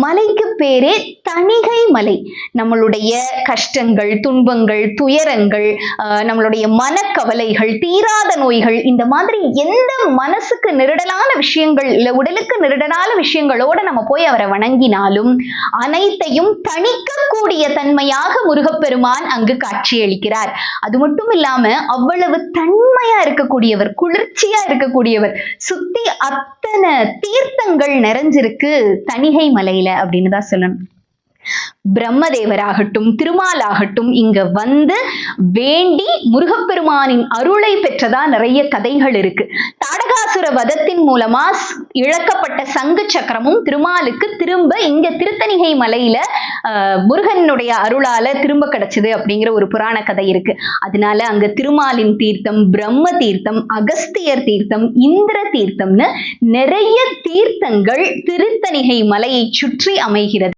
மலைக்கு பேரே தணிகை மலை. நம்மளுடைய கஷ்டங்கள், துன்பங்கள், துயரங்கள், நம்மளுடைய மனக்கவலைகள், தீராத நோய்கள், இந்த மாதிரி எந்த மனசுக்கு நெருடலான விஷயங்கள் இல்ல உடலுக்கு நெருடலான விஷயங்களோட நம்ம போய் அவரை வணங்கினாலும் அனைத்தையும் தணிக்கக்கூடிய தன்மையாக முருகப்பெருமான் அங்கு காட்சியளிக்கிறார். அது மட்டும் இல்லாம அவ்வளவு தன்மையா இருக்கக்கூடியவர், குளிர்ச்சியா இருக்கக்கூடியவர். சுத்தி அத்தனை தீர்த்தங்கள் நிறைஞ்சிருக்கு தணிகை மலையில அப்படின்னு தான் சொல்லணும். பிரம்மதேவராகட்டும், திருமாலாகட்டும் இங்க வந்து வேண்டி முருகப்பெருமானின் அருளை பெற்றதா நிறைய கதைகள் இருக்கு. தாடகாசுர வதத்தின் மூலமா இழக்கப்பட்ட சங்கு சக்கரமும் திருமாலுக்கு திரும்ப இங்க திருத்தணிகை மலையில முருகனுடைய அருளால திரும்ப கிடைச்சது அப்படிங்கிற ஒரு புராண கதை இருக்கு. அதனால அங்க திருமாலின் தீர்த்தம், பிரம்ம தீர்த்தம், அகஸ்தியர் தீர்த்தம், இந்திர தீர்த்தம்னு நிறைய தீர்த்தங்கள் திருத்தணிகை மலையை சுற்றி அமைகிறது.